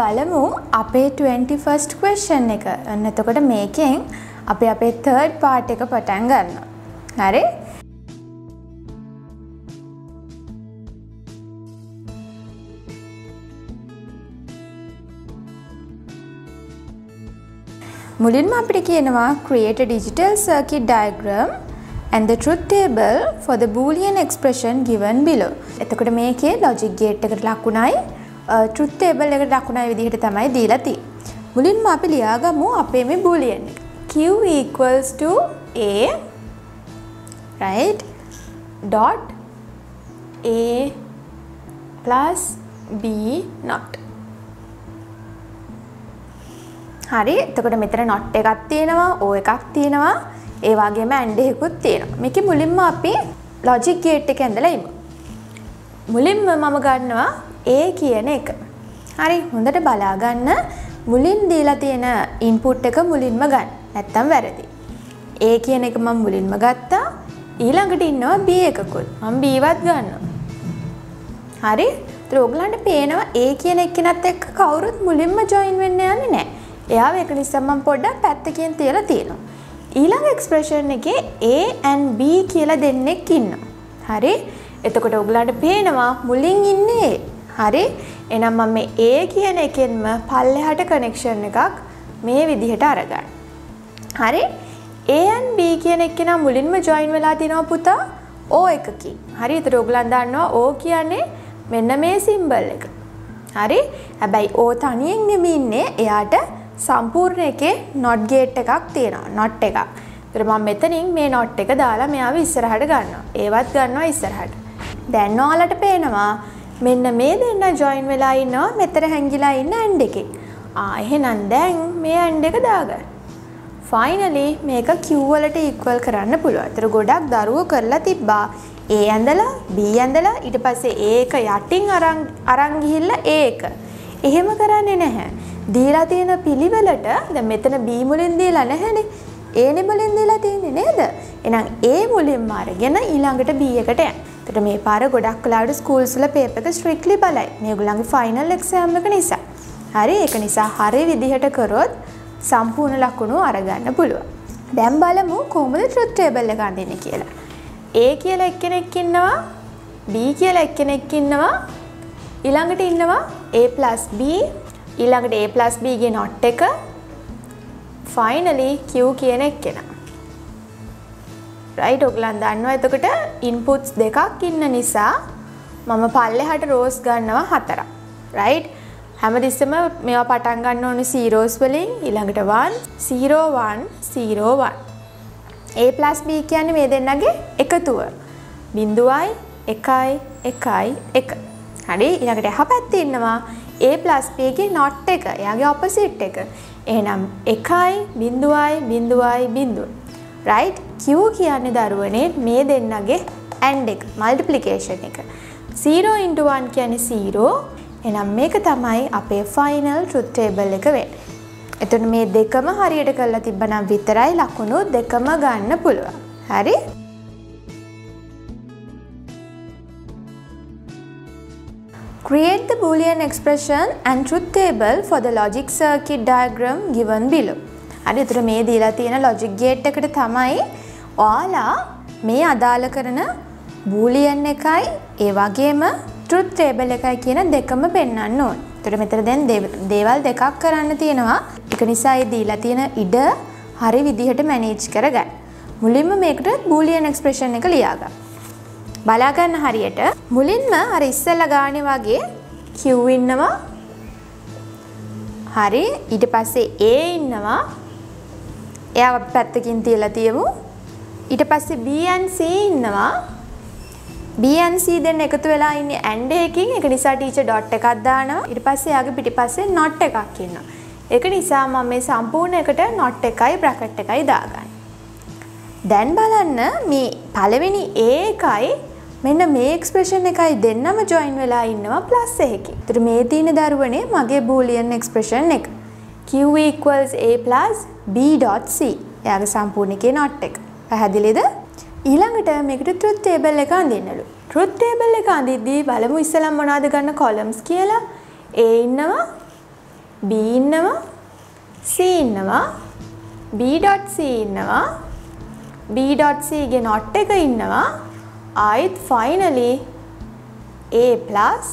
බලමු අපේ 21st question එක. අන්න එතකොට මේකෙන් අපි අපේ third part එක පටන් ගන්නවා. හරි? මුලින්ම අපිට කියනවා create a digital circuit diagram and the truth table for the boolean expression given below. එතකොට මේකේ logic gate එකට ලකුණයි truth table එකට ලකුණයි විදිහට තමයි දීලා තියෙන්නේ. මුලින්ම අපි ලියාගමු අපේ මේ boolean එක. Q equals to A, right, dot A plus B not. හරි, එතකොට මෙතන not එකක් තියෙනවා, O එකක් තියෙනවා, ඒ වගේම and එකකුත් තියෙනවා. මේකේ මුලින්ම අපි logic gate එක ඇඳලා ඉමු. මුලින්ම මම ගන්නවා A කියන එක. හරි, හොඳට බලා ගන්න. මුලින් දීලා තියෙන input එක මුලින්ම ගන්න. නැත්තම් වැරදි. A කියන එක මම මුලින්ම ගත්තා. ඊළඟට ඉන්නවා B එකකුත්. මම B වත් ගන්නවා. හරි? ඒත් ඔයගලන්ට පේනවා A කියන එකනත් එක්ක කවුරුත් මුලින්ම join වෙන්න යන්නේ නැහැ. එයාව ඒක නිසා මම පොඩ්ඩක් පැත්තකින් තියලා තියෙනවා. ඊළඟ එක්ස්ප්‍රෙෂන් එකේ A and B කියලා දෙන්නෙක් ඉන්නවා. හරි? එතකොට ඔයගලන්ට පේනවා මුලින් ඉන්නේ A. හරි? එහෙනම් මම මේ A කියන එකෙන්ම පල්ලෙහාට කනෙක්ෂන් එකක් මේ විදිහට අරගන්න. හරි? A and B කියන එකේනම් මුලින්ම join වෙලා තිනවා පුතා O එකකින්. හරි? ඒතර ඔයගලන් දන්නවා O කියන්නේ මෙන්න මේ symbol එක. හරි? හැබැයි O තනියෙන් නෙමෙයි ඉන්නේ. එයාට සම්පූර්ණ එකේ not gate එකක් තියෙනවා. not එකක්. ඒතර මම මෙතනින් මේ not එක දාලා මෙයාව ඉස්සරහට ගන්නවා. ඒවත් ගන්නවා ඉස්සරහට. දැන් ඔයාලට පේනවා මෙන්න මේ දෙන්න join වෙලා ඉන්නවා මෙතන හැංගිලා ඉන්න and එකේ. එහෙනම් දැන් මේ and එක දාගන්න. finally මේක Q වලට equal කරන්න පුළුවන්. ඒතර ගොඩක් දරුවෝ කරලා තිබ්බා. A ඇඳලා B ඇඳලා ඊට පස්සේ A එක යටින් අරන් ගිහිල්ලා A එක. එහෙම කරන්නේ නැහැ. දීලා තියෙන පිළිවෙලට දැන් මෙතන B මුලින් දීලා නැහැනේ. A නේ මුලින් දීලා තියෙන්නේ නේද? එහෙනම් A මුලින්ම අරගෙන ඊළඟට B එකට යන්න. එතකොට මේ පාර ගොඩක් වෙලාවට ස්කූල්ස් වල පේපර් එක ස්ට්‍රික්ට්ලි බලයි. මේගොල්ලන්ගේ ෆයිනල් එක්සෑම් එක නිසා. හරි? ඒක නිසා හරි විදිහට කරොත් සම්පූර්ණ ලකුණු අරගන්න පුළුවන්. දැන් බලමු කොහොමද truth table එක අඳින්නේ කියලා. A කියලා එක්කෙනෙක් ඉන්නවා, B කියලා එක්කෙනෙක් ඉන්නවා, ඊළඟට ඉන්නවා A plus B, ඊළඟට A plus B ගේ not එක, finally Q කියන එක්කෙනා. right, ඔයගලන් දන්නවා එතකොට inputs දෙකක් ඉන්න නිසා මම පල්ලෙහාට rows ගන්නවා 4ක්. right? හැමතිස්සෙම මේවා පටන් ගන්න ඕනේ zeros වලින්. ඊළඟට 1 0 1 0 1. A plus B කියන්නේ මේ දෙන්නගේ එකතුව. බිඳුවයි 1යි 1යි 1. හරි? ඊළඟට එහා පැත්තේ ඉන්නවා A plus B ගේ not එක. එයාගේ opposite එක. එහෙනම් 1යි බිඳුවයි බිඳුවයි බිඳුව. right? Q කියන්නේ දරුවනේ මේ දෙන්නගේ and එක, multiplication එක. 0 into 1 කියන්නේ 0. එහෙනම් මේක තමයි අපේ final truth table එක වෙන්නේ. එතකොට මේ දෙකම හරියට කරලා තිබ්බනම් විතරයි ලකුණු දෙකම ගන්න පුළුවන්. හරි? Create the boolean expression and truth table for the logic circuit diagram given below. හරි, එතකොට මේ දීලා තියෙන logic gate එකට තමයි ඔයාලා මේ අදාළ කරන boolean එකයි ඒ වගේම truth table එකයි කියන දෙකම පෙන්වන්න ඕන. එතකොට මෙතන දැන් දේවල් දෙකක් කරන්න තියෙනවා. ඒක නිසා ඒ දීලා තියෙන ඉඩ හරි විදිහට manage කරගන්න. මුලින්ම මේකට boolean expression එක ලියා ගන්න. බලා ගන්න හරියට මුලින්ම අර ඉස්සෙල්ලා ගානේ වගේ Q ඉන්නවා. හරි, ඊට පස්සේ A ඉන්නවා. එයාව පැත්තකින් තියලා තියමු. ඊට පස්සේ B and C ඉන්නවා. B and C දෙන්න එකතු වෙලා ඉන්නේ and එකකින්. ඒක නිසා ටීචර් dot එකක් දානවා. ඊට පස්සේ යාගේ පිටිපස්සේ not එකක් ඉන්නවා. ඒක නිසා මම මේ සම්පූර්ණ එකට not එකයි bracket එකයි දාගන්න. දැන් බලන්න මේ පළවෙනි A එකයි මෙන්න මේ expression එකයි දෙන්නම join වෙලා ඉන්නවා plus එකකින්. ඒතර මේ තියෙන දරුවනේ මගේ boolean expression එක. Q equals A plus B dot C. යාගේ සම්පූර්ණ එකේ not එක. පැහැදිලිද? ඊළඟට මේකට truth table එක අඳින්නලු. truth table එක අඳිද්දී බලමු ඉස්සෙල්ලා මොනවද ගන්න columns කියලා. A ඉන්නවා, B ඉන්නවා C ඉන්නවා B.C ඉන්නවා B.C ගේ not එක ඉන්නවා ආයිත් finally A plus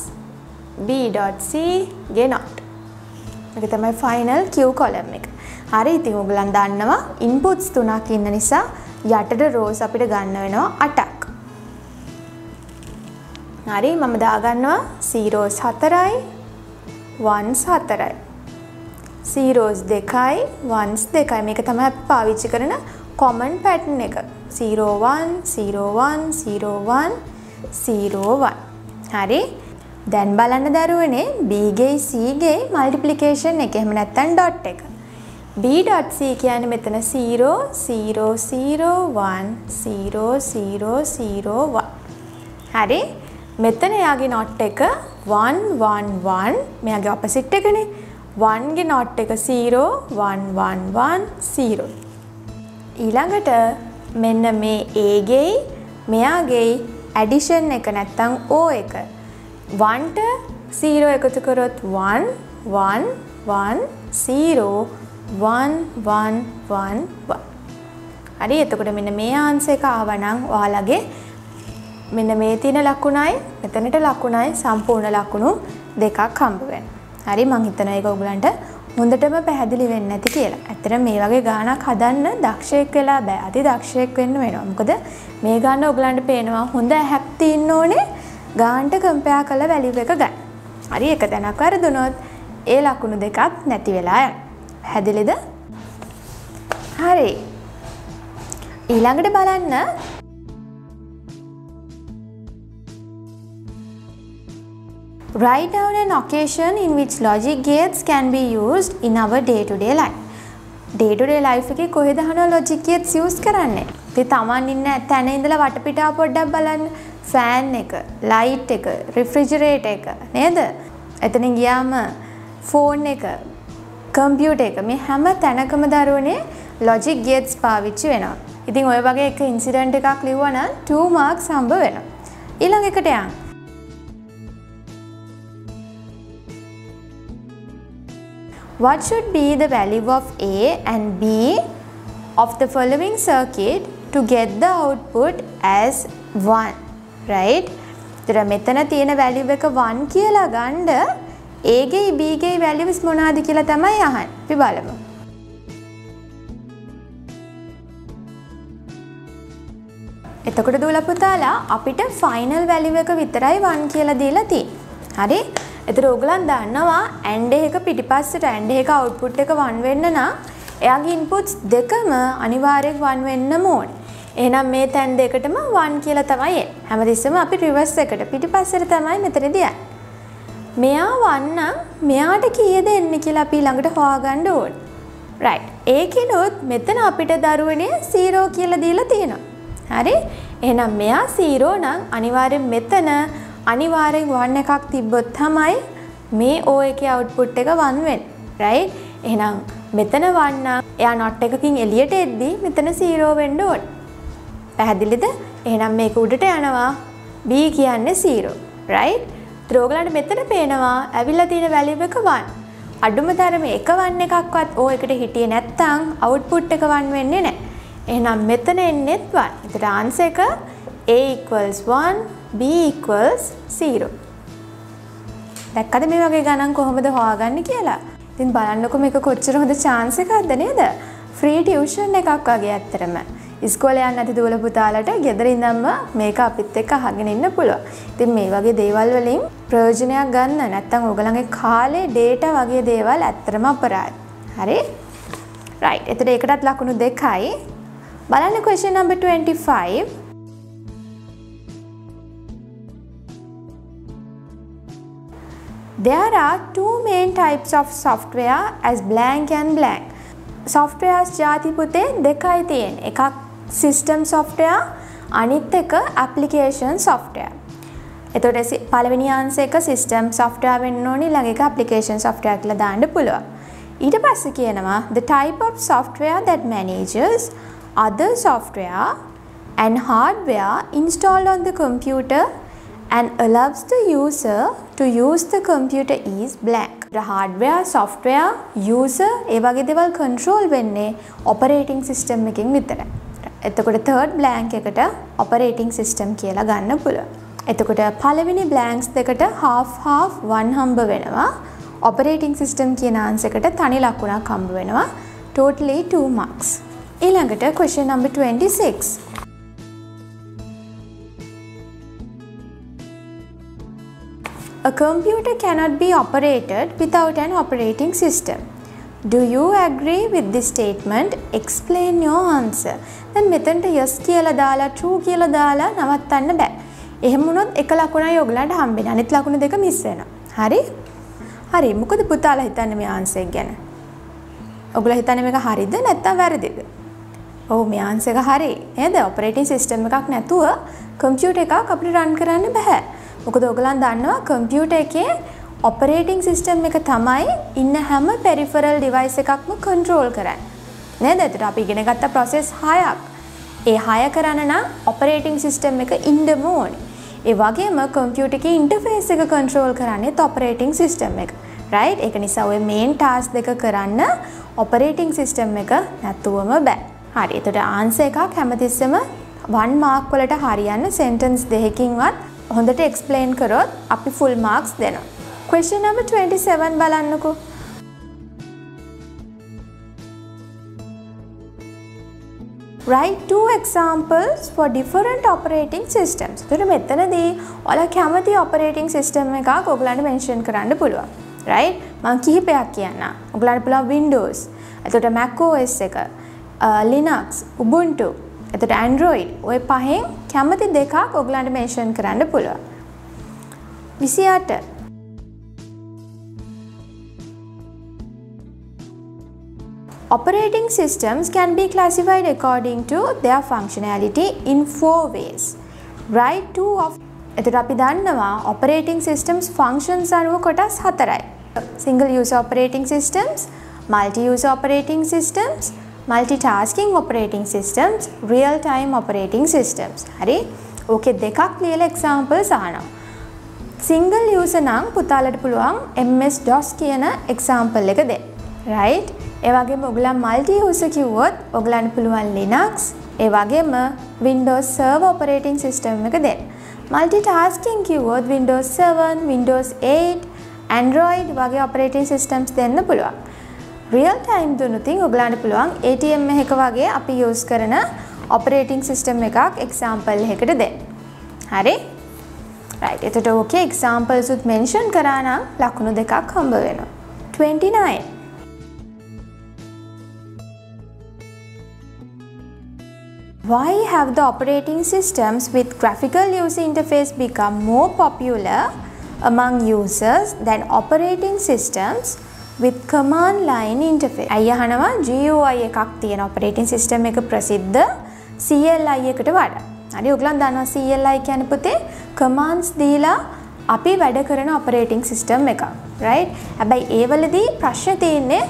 B.C ගේ not. මේක තමයි final Q column එක. හරි ඉතින් ඔයගලන් දන්නවා inputs තුනක් ඉන්න නිසා යටට rows අපිට ගන්න වෙනවා 8ක්. හරි මම දාගන්නවා zeros 4යි ones 4යි. zeros 2යි ones 2යි. මේක තමයි අපි පාවිච්චි කරන common pattern එක. 0 1 0 1 0 1 0 1. හරි දැන් බලන්න දරුවනේ B ගේ C ගේ multiplication එක. එහෙම නැත්නම් dot එක. B.C කියන්නේ මෙතන 0 0 0 1 0 0 0 1. හරි මෙතන යාගේ not එක 1 1 1. මෙයාගේ opposite එකනේ. 1 ගේ not එක 0 1 1 1 0. ඊළඟට මෙන්න මේ A ගේ මෙයාගේ addition එක නැත්නම් O එක 1ට 0 එකතු කරොත් 1 1 1 0 1 1 1 1. හරි එතකොට මෙන්න මේ ආන්සර් එක ආවනම් ඔයාලගේ මෙන්න මේ තියෙන ලකුණයි මෙතනට ලකුණයි සම්පූර්ණ ලකුණු දෙකක් හම්බ වෙනවා. හරි මම හිතනවා ඒක ඔයගලන්ට හොඳටම පැහැදිලි වෙන්නේ නැති කියලා. ඇත්තට මේ වගේ ගානක් හදන්න දක්ෂයෙක් වෙලා බෑ. අති දක්ෂයෙක් වෙන්න වෙනවා. මොකද මේ ගාන ඔයගලන්ට පේනවා හොඳ හැක් තියෙන්න ඕනේ ගානට කම්පෙයාර් කරලා වැලියු එක ගන්න. හරි එක තැනක් වරදුනොත් ඒ ලකුණු දෙකක් නැති වෙලා යනවා. පැහැදිලිද? හරි. ඊළඟට බලන්න write down an occasion in which logic gates can be used in our day-to-day life. day-to-day life එකේ කොහෙද අහනවා logic gates use කරන්නේ? ඉතින් Taman ඉන්න තැන ඉඳලා වටපිටාව පොඩ්ඩක් බලන්න. fan එක, light එක, refrigerator එක නේද? එතනින් ගියාම phone එක, computer එක මේ හැම තැනකම දරුවනේ logic gates පාවිච්චි වෙනවා. ඉතින් ඔය වගේ එක incident එකක් ලිව්වා නම් 2 marks හම්බ වෙනවා. ඊළඟ එකට යන්න. What should be the value of A and B of the following circuit to get the output as 1? Right? ඉතින් මෙතන තියෙන value එක 1 කියලා ගන්න A ගේ B ගේ values මොනවාද කියලා තමයි අහන්නේ. අපි බලමු. එතකොට දුවලා පුතාලා අපිට final value එක විතරයි 1 කියලා දීලා තියෙන්නේ. හරි? එතකොට ඕගලන් දන්නවා AND එක පිටිපස්සට AND එක output එක 1 වෙන්න නම් එයාගේ inputs දෙකම අනිවාර්යෙන් 1 වෙන්නම ඕනේ. එහෙනම් මේ තැන් දෙකටම 1 කියලා තමයි එන්නේ. හැමතිස්සෙම අපි reverse එකට පිටිපස්සට තමයි මෙතනදී යන්නේ. මෙයා 1 නම් මෙයාට කීයද එන්නේ කියලා අපි ළඟට හොයාගන්න ඕනේ. right. ඒකිනොත් මෙතන අපිට දරුවනේ 0 කියලා දීලා තියෙනවා. හරි? එහෙනම් මෙයා 0 නම් අනිවාර්යෙන් මෙතන අනිවාර්යෙන් 1 එකක් තිබ්බොත් තමයි මේ O එකේ output එක 1 වෙන්නේ. right? එහෙනම් මෙතන 1 නම් එයා not එකකින් එළියට එද්දී මෙතන 0 වෙන්න ඕනේ. පැහැදිලිද? එහෙනම් මේක උඩට යනවා B කියන්නේ 0. right? ඒත් ඔයගලන්ට මෙතන පේනවා ඇවිල්ලා තියෙන value එක 1. අඩුම තරමේ එක 1 එකක්වත් O එකට හිටියේ නැත්නම් output එක 1 වෙන්නේ නැහැ. එහෙනම් මෙතන එන්නේත් 1. ඒතර answer එක A equals 1 B equals 0. දැක්කද මේ වගේ ගණන් කොහොමද හොයාගන්නේ කියලා? ඉතින් බලන්නකො මේක කොච්චර හොඳ chance එකක්ද නේද? free tuition එකක් වගේ ඇත්තටම. ඉස්කෝලේ යන්න නැති දුවල පුතාලට ගෙදර ඉඳන්ම මේක අපිත් එක්ක අහගෙන ඉන්න පුළුවන්. ඉතින් මේ වගේ දේවල් වලින් ප්‍රයෝජනයක් ගන්න නැත්නම් ඔයගලගේ කාලේ data වගේ දේවල් ඇත්තටම අපරාධයි. හරි? right. එතකොට ඒකටත් ලකුණු 2යි. බලන්න question number 25. There are two main types of software as blank and blank. Softwares ජාති පුතේ දෙකයි තියෙන්නේ. එකක් system software අනිත් එක application software. එතකොට පළවෙනි answer එක system software වෙන්න ඕනේ ළඟ එක application software කියලා දාන්න පුළුවන්. ඊට පස්සේ කියනවා the type of software that manages other software and hardware installed on the computer and allows the user to use the computer is blank. hardware, software, user ඒ වගේ දේවල් control වෙන්නේ operating system එකකින් විතරයි. එතකොට third blank එකට operating system කියලා ගන්න පුළුවන්. එතකොට පළවෙනි blanks දෙකට half half 1 හම්බ වෙනවා. operating system කියන answer එකට තනි ලකුණක් හම්බ වෙනවා. Totally 2 marks. ඊළඟට question number 26. A computer cannot be operated without an operating system. Do you agree with this statement? Explain your answer. දැන් මෙතනට yes කියලා දාලා true කියලා දාලා නවත්තන්න බෑ. එහෙම වුණොත් එක ලකුණයි ඔයගලන්ට හම්බෙන්නේ. අනිත් ලකුණු දෙක මිස් වෙනවා. හරි? හරි. මොකද පුතාලා හිතන්නේ මේ answer එක ගැන? ඔයගොල්ලෝ හිතන්නේ මේක හරිද නැත්නම් වැරදිද? ඔව් මේ answer එක හරි. නේද? operating system එකක් නැතුව computer එකක් අපිට run කරන්න බෑ. මොකද ඔයගලන් දන්නවා computer එකේ operating system එක තමයි ඉන්න හැම peripheral device එකක්ම control කරන්නේ. නේද? ඒකට අපි ඉගෙන ගත්ත process 6ක්. ඒ 6 කරන්න නම් operating system එක ඉන්නම ඕනේ. ඒ වගේම computer එකේ interface එක control කරන්නේ operating system එක. right? ඒක නිසා ඔය main task දෙක කරන්න operating system එක නැතුවම බෑ. හරි. ඒකට answer එකක් හැමතිස්සෙම 1 mark වලට හරියන්න sentence දෙකකින්වත් හොඳට explain කරොත් අපි full marks දෙනවා. Question number 27 බලන්නකෝ. Write 2 examples for different operating systems. එතකොට මෙතනදී ඔයාලා කැමති operating system එකක් ඔයගලන්ට mention කරන්න පුළුවන්. right? මම කිහිපයක් කියන්නම්. ඔයගලන්ට පුළුවන් Windows, එතකොට Mac OS එක, Linux, Ubuntu, එතකොට Android. ඔය පහෙන් කැමති දෙකක් ඔයගලන්ට mention කරන්න පුළුවන්. 28. Operating systems can be classified according to their functionality in 4 ways. Write 2 of. එතකොට අපි දන්නවා operating systems functions අනුව කොටස් 4යි. Single user operating systems, multi-user operating systems, multitasking operating systems, real-time operating systems. හරි? ඕකේ දෙකක් ලියලා examples අහනවා. Single user නම් පුතාලට පුළුවන් MS-DOS කියන example එක දෙන්න. right? ඒ වගේම ඔයගලන් multi user කිව්වොත් ඔයගලන්ට පුළුවන් Linux, ඒ වගේම Windows Server operating system එක දෙන්න. Multitasking කිව්වොත් Windows 7, Windows 8, Android වගේ operating systems දෙන්න පුළුවන්. Real time දුනුතින් ඔයගලන්ට පුළුවන් ATM එකක වගේ අපි use කරන operating system එකක් example එකකට දෙන්න. හරි? right. එතකොට ඕකේ examples උත් mention කරා නම් ලකුණු දෙකක් හම්බ වෙනවා. 29. Why have the operating systems with graphical user interface become more popular among users than operating systems with command line interface? අයහනවා GUI එකක් තියෙන operating system එක ප්‍රසිද්ධ CLI එකට වඩා. හරි ඔයගලන් දන්නවා CLI කියන්නේ පුතේ commands දීලා අපි වැඩ කරන operating system එකක්. right? හැබැයි ඒ වලදී ප්‍රශ්න තියෙන්නේ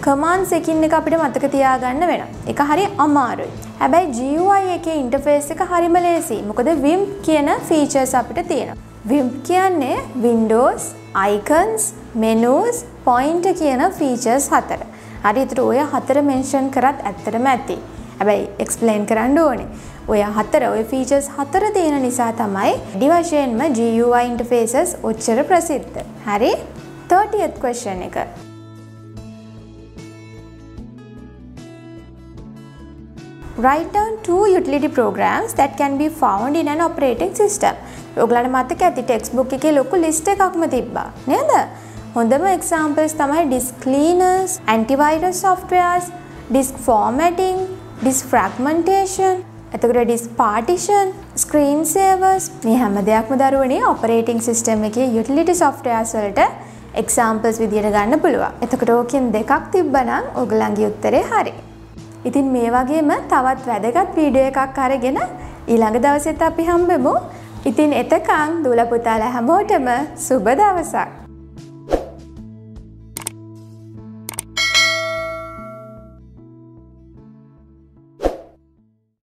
commands එකින් එක අපිට මතක තියාගන්න වෙනවා. ඒක හරි අමාරුයි. හැබැයි GUI එකේ interface එක හරිම ලේසියි. මොකද WIMP කියන features අපිට තියෙනවා. WIMP කියන්නේ Windows, icons, menus, pointer කියන features 4. හරි ඒතර ඔය 4 mention කරත් ඇත්තටම ඇති. හැබැයි explain කරන්න ඕනේ. ඔය 4 ඔය features 4 තියෙන නිසා තමයි ඩිවර්ෂන්ම GUI interfaces ඔච්චර ප්‍රසිද්ධ. හරි? 30th question එක. Write down 2 utility programs that can be found in an operating system. ඔයගලන්ට මතක ඇති textbook එකේ ලොකු list එකක්ම තිබ්බා නේද? හොඳම examples තමයි disk cleaners, antivirus softwares, disk formatting, disk fragmentation, එතකොට disk partition, screen savers. මේ හැම දෙයක්ම දරුවනේ operating system එකේ utility softwares වලට examples විදියට ගන්න පුළුවන්. එතකොට ඕකෙන් දෙකක් තිබ්බනම් ඔයගලන්ගේ උත්තරේ හරි. ඉතින් මේ වගේම තවත් වැදගත් වීඩියෝ එකක් අරගෙන ඊළඟ දවසෙත් අපි හම්බෙමු. ඉතින් එතකන් දුවලා පුතාලා හැමෝටම සුබ දවසක්.